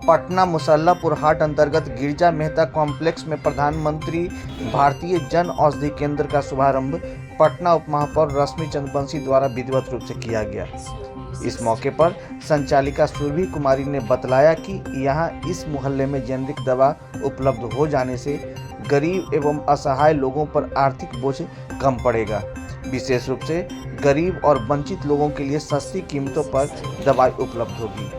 पटना मुसल्लापुर हाट अंतर्गत गिरजा मेहता कॉम्प्लेक्स में प्रधानमंत्री भारतीय जन औषधि केंद्र का शुभारंभ पटना उपमहापौर रश्मि चंद्रवंशी द्वारा विधिवत रूप से किया गया। इस मौके पर संचालिका सुरभि कुमारी ने बतलाया कि यहां इस मोहल्ले में जेनेरिक दवा उपलब्ध हो जाने से गरीब एवं असहाय लोगों पर आर्थिक बोझ कम पड़ेगा। विशेष रूप से गरीब और वंचित लोगों के लिए सस्ती कीमतों पर दवाई उपलब्ध होगी।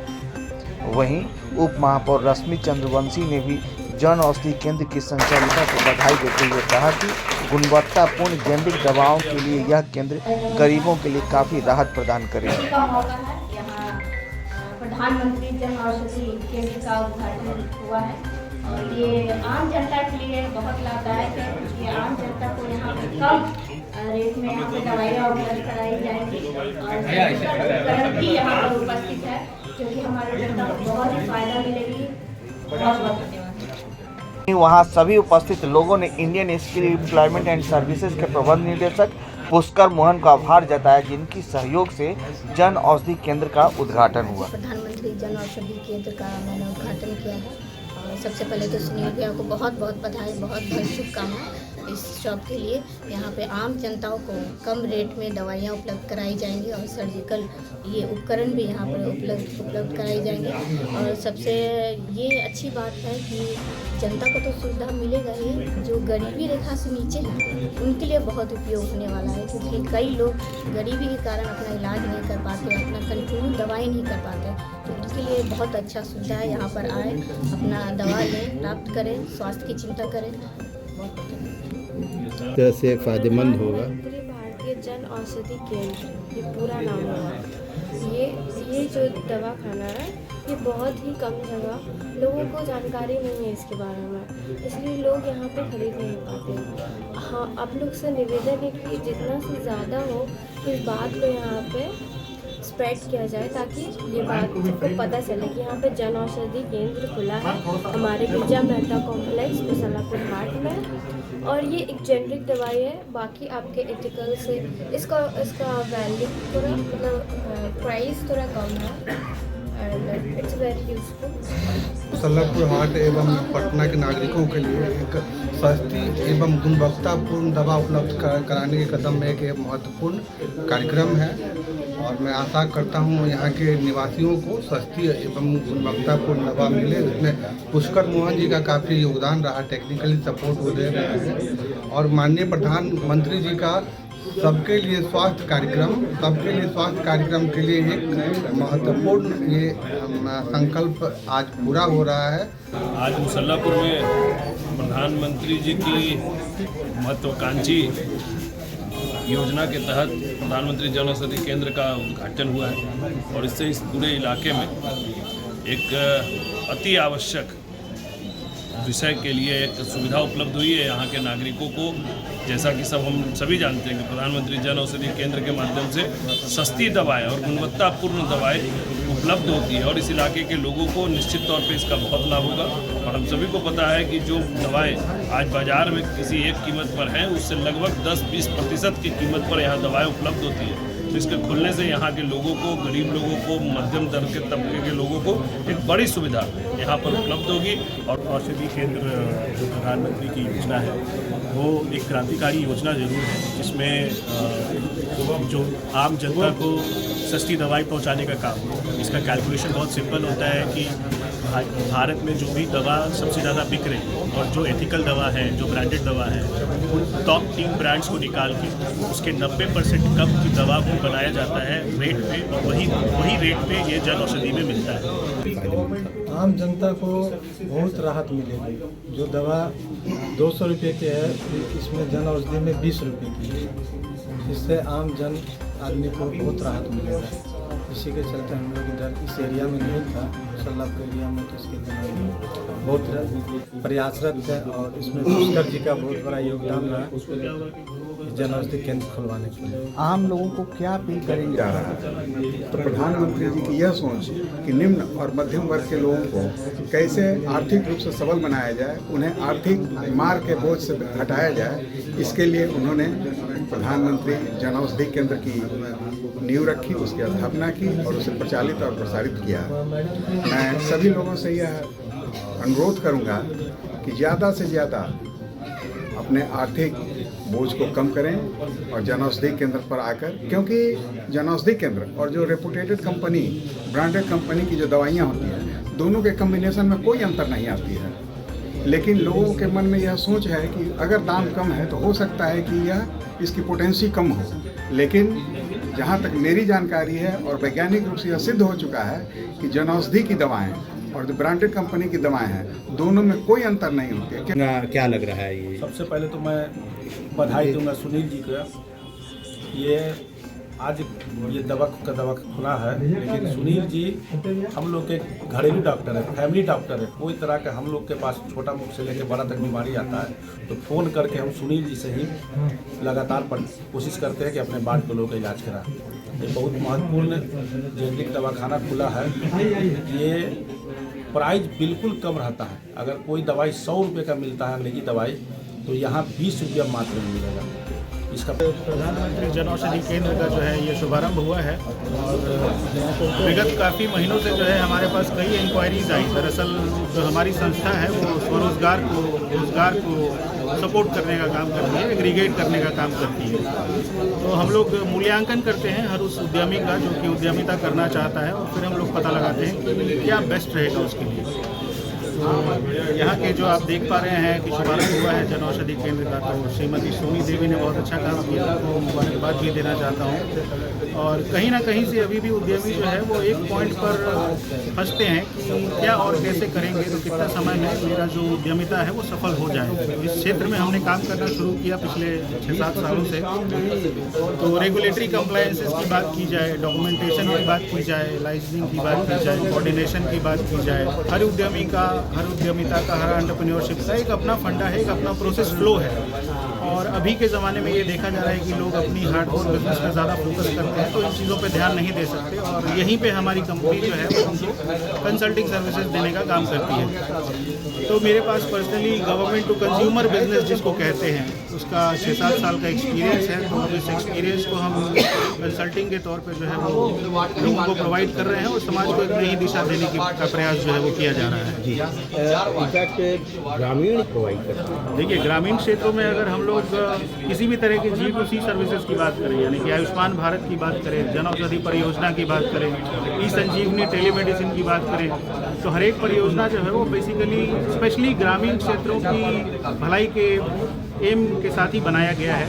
वहीं उप महापौर रश्मि चंद्रवंशी ने भी जन औषधि केंद्र की संचालिका को बधाई देते हुए कहा कि गुणवत्तापूर्ण जेनेरिक दवाओं के लिए यह केंद्र गरीबों के लिए काफी राहत प्रदान करेगा। प्रधानमंत्री जन औषधि केंद्र का उद्घाटन हुआ है और ये आम जनता के लिए बहुत लाभदायक है। ये आम जनता को यहाँ पे कम रेट में यहाँ पे दवाइयाँ उपलब्ध कराई जाएंगी और भी यहाँ पर उपस्थित है, क्योंकि हमारे जनता को बहुत ही फायदा मिलेगी। बहुत बहुत धन्यवाद। वहाँ सभी उपस्थित लोगों ने Indian skill employment and services के प्रबंध निदेशक पुष्कर मोहन का आभार जताया, जिनकी सहयोग से जन औषधि केंद्र का उद्घाटन हुआ। प्रधानमंत्री जन औषधि केंद्र का मैंने उद्घाटन किया है और सबसे पहले तो सुनील भैया को बहुत बहुत बधाई, बहुत बहुत शुभकामनाएं इस शॉप के लिए। यहाँ पे आम जनताओं को कम रेट में दवाइयाँ उपलब्ध कराई जाएंगी और सर्जिकल ये उपकरण भी यहाँ पर उपलब्ध कराई जाएंगे। और सबसे ये अच्छी बात है कि जनता को तो सुविधा मिलेगा ही, जो गरीबी रेखा से नीचे हैं उनके लिए बहुत उपयोग होने वाला है, क्योंकि कई लोग गरीबी के कारण अपना इलाज नहीं कर पाते, अपना कंटिन्यू दवाई नहीं कर पाते, तो उनके लिए बहुत अच्छा सुविधा है। यहाँ पर आए, अपना दवा लें, प्राप्त करें, स्वास्थ्य की चिंता करें। से फायदेमंद होगा। भारतीय जन औषधि केंद्र, ये पूरा नाम होगा। ये जो दवा खाना है ये बहुत ही कम जगह, लोगों को जानकारी नहीं है इसके बारे में, इसलिए लोग यहाँ पे खरीद नहीं पाते। हाँ, आप लोग से निवेदन है कि जितना से ज़्यादा हो इस बात को यहाँ पे स्प्रेड किया जाए, ताकि ये बात सबको पता चले कि यहाँ पे जन औषधि केंद्र खुला है हमारे गिरजा मेहता कॉम्प्लेक्स मुसल्लापुर हाट में। और ये एक जेनेरिक दवाई है, बाकी आपके एथिकल से इसका वैल्यू थोड़ा मतलब प्राइस थोड़ा कम है and it's very useful. Musallapur Haat एवं पटना के नागरिकों के लिए एक सस्ती एवं गुणवत्तापूर्ण दवा उपलब्ध कराने के कदम में एक महत्वपूर्ण कार्यक्रम है और मैं आशा करता हूँ यहाँ के निवासियों को सस्ती एवं गुणवत्तापूर्ण दवा मिले। इसमें पुष्कर मोहन जी का काफ़ी योगदान रहा, टेक्निकली सपोर्ट वो दे रहे हैं और माननीय प्रधानमंत्री जी का सबके लिए स्वास्थ्य कार्यक्रम के लिए एक महत्वपूर्ण ये संकल्प आज पूरा हो रहा है। आज मुसल्लापुर में प्रधानमंत्री जी की महत्वाकांक्षी योजना के तहत प्रधानमंत्री जन औषधि केंद्र का उद्घाटन हुआ है और इससे इस पूरे इलाके में एक अति आवश्यक विषय के लिए एक सुविधा उपलब्ध हुई है यहाँ के नागरिकों को। जैसा कि हम सभी जानते हैं कि प्रधानमंत्री जन औषधि केंद्र के माध्यम से सस्ती दवाएं और गुणवत्तापूर्ण दवाएं उपलब्ध होती है और इस इलाके के लोगों को निश्चित तौर पे इसका बहुत लाभ होगा। और हम सभी को पता है कि जो दवाएं आज बाज़ार में किसी एक कीमत पर हैं, उससे लगभग 10-20% की कीमत पर यहाँ दवाएँ उपलब्ध होती है। तो इसके खुलने से यहाँ के लोगों को, गरीब लोगों को, मध्यम दर के तबके के लोगों को एक बड़ी सुविधा यहाँ पर उपलब्ध होगी। और औषधि केंद्र जो प्रधानमंत्री की योजना है वो एक क्रांतिकारी योजना जरूर है, जिसमें जो आम जनता को सस्ती दवाई पहुँचाने का काम, इसका कैलकुलेशन बहुत सिंपल होता है कि भारत में जो भी दवा सबसे ज़्यादा बिक रही है और जो एथिकल दवा है, जो ब्रांडेड दवा है, उन टॉप 3 ब्रांड्स को निकाल के उसके 90% कम की दवा को बनाया जाता है रेट पे और वही रेट पे ये जन औषधि में मिलता है। आम जनता को बहुत राहत मिलेगी। जो दवा 200 रुपये की है, इसमें जन औषधि में 20 रुपये की है, इससे आम जन आदमी को बहुत राहत मिलेगा। इसी के चलते हम लोग इधर इस एरिया में नहीं था, मुसल्लापुर एरिया में, तो इसके लिए बहुत प्रयासरत है और इसमें पुष्कर जी का बहुत बड़ा योगदान रहा जन औषधि केंद्र खुलवाने के लिए। आम लोगों को क्या अपील करेंगे? जा रहा है तो प्रधानमंत्री जी की यह सोच कि निम्न और मध्यम वर्ग के लोगों को कैसे आर्थिक रूप से सबल बनाया जाए, उन्हें आर्थिक मार के बोझ से हटाया जाए, इसके लिए उन्होंने प्रधानमंत्री जन औषधि केंद्र की नींव रखी, उसकी स्थापना की और उसे प्रचालित और प्रसारित किया। मैं सभी लोगों से यह अनुरोध करूंगा कि ज़्यादा से ज़्यादा अपने आर्थिक बोझ को कम करें और जन औषधि केंद्र पर आकर, क्योंकि जन औषधि केंद्र और जो रेपुटेटेड कंपनी, ब्रांडेड कंपनी की जो दवाइयाँ होती हैं, दोनों के कम्बिनेशन में कोई अंतर नहीं आती है। लेकिन लोगों के मन में यह सोच है कि अगर दाम कम है तो हो सकता है कि यह इसकी पोटेंसी कम हो, लेकिन जहाँ तक मेरी जानकारी है और वैज्ञानिक रूप से यह सिद्ध हो चुका है कि जन औषधि की दवाएँ और जो ब्रांडेड कंपनी की दवाएं हैं, दोनों में कोई अंतर नहीं होती है। क्या लग रहा है ये? सबसे पहले तो मैं बधाई दूंगा सुनील जी को। ये आज ये दवा खुला है, लेकिन सुनील जी हम लोग के घरेलू डॉक्टर है, फैमिली डॉक्टर है। कोई तरह का हम लोग के पास छोटा मुख से लेकर बड़ा तक बीमारी आता है तो फ़ोन करके हम सुनील जी से ही लगातार कोशिश करते हैं कि अपने बाढ़ के लोगों का इलाज कराएं। ये बहुत महत्वपूर्ण जेनरिक दवाखाना खुला है। ये प्राइस बिल्कुल कम रहता है। अगर कोई दवाई 100 रुपये का मिलता है अंग्रेजी दवाई, तो यहाँ 20 रुपया मात्र में मिलेगा। इसका प्रधानमंत्री जन औषधि केंद्र का जो है ये शुभारंभ हुआ है और विगत काफ़ी महीनों से जो है हमारे पास कई इंक्वायरीज आई। दरअसल जो हमारी संस्था है वो स्वरोजगार को सपोर्ट करने का काम करती है, एग्रीगेट करने का काम करती है। तो हम लोग मूल्यांकन करते हैं हर उस उद्यमी का जो कि उद्यमिता करना चाहता है, और फिर हम लोग पता लगाते हैं कि क्या बेस्ट रहेगा उसके लिए। तो यहाँ के जो आप देख पा रहे हैं कि शुभारंभ हुआ है जन औषधि केंद्र का, तो श्रीमती सोनी देवी ने बहुत अच्छा काम किया, तो मुबारकबाद भी देना चाहता हूँ। और कहीं ना कहीं से अभी भी उद्यमी जो है वो एक पॉइंट पर फंसते हैं कि क्या और कैसे करेंगे, तो कितना समय में मेरा जो उद्यमिता है वो सफल हो जाए। तो इस क्षेत्र में हमने काम करना शुरू किया पिछले 6-7 सालों से। तो रेगुलेटरी कंप्लायंसेस की बात की जाए, डॉक्यूमेंटेशन की बात की जाए, लाइसेंसिंग की बात की जाए, कोऑर्डिनेशन की बात की जाए, हर उद्यमिता का, हर एंटरप्रेन्योरशिप का एक अपना फंडा है, एक अपना प्रोसेस फ्लो है। और अभी के ज़माने में ये देखा जा रहा है कि लोग अपनी हार्डकोर बिजनेस पर ज़्यादा फोकस करते हैं, तो इन चीज़ों पे ध्यान नहीं दे सकते। और यहीं पे हमारी कंपनी जो है वो उनको कंसल्टिंग सर्विसेज देने का काम करती है। तो मेरे पास personally government to consumer business जिसको कहते हैं, उसका 6-7 साल का एक्सपीरियंस है। तो इस एक्सपीरियंस को हम कंसल्टिंग के तौर पर जो है वो लोगों को प्रोवाइड कर रहे हैं और समाज को एक नई दिशा देने का प्रयास जो है वो किया जा रहा है। जी, इनफैक्ट ग्रामीण प्रोवाइड करते हैं। देखिए, ग्रामीण क्षेत्रों में अगर हम लोग किसी भी तरह की G2C सर्विसेज की बात करें, यानी कि आयुष्मान भारत की बात करें, जन औषधि परियोजना की बात करें, ई-संजीवनी टेलीमेडिसिन की बात करें, तो हर एक परियोजना जो है वो बेसिकली स्पेशली ग्रामीण क्षेत्रों की भलाई के एम के साथ ही बनाया गया है।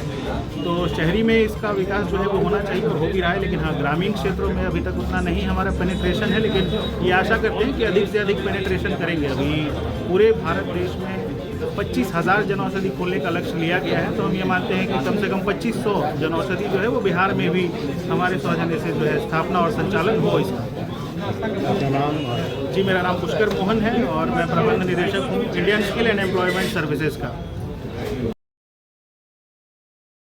तो शहरी में इसका विकास जो है वो होना चाहिए और हो भी रहा है, लेकिन हाँ, ग्रामीण क्षेत्रों में अभी तक उतना नहीं हमारा पेनिट्रेशन है, लेकिन ये आशा करते हैं कि अधिक से अधिक पेनिट्रेशन करेंगे। अभी पूरे भारत देश में 25,000 जन औषधि खोलने का लक्ष्य लिया गया है, तो हम ये मानते हैं कि कम से कम 2500 जन औषधि जो है वो बिहार में भी हमारे सौजन्य से जो है स्थापना और संचालन हो इसका। आपका नाम? जी, मेरा नाम पुष्कर मोहन है और मैं प्रबंध निदेशक हूँ Indian skill and employment services का।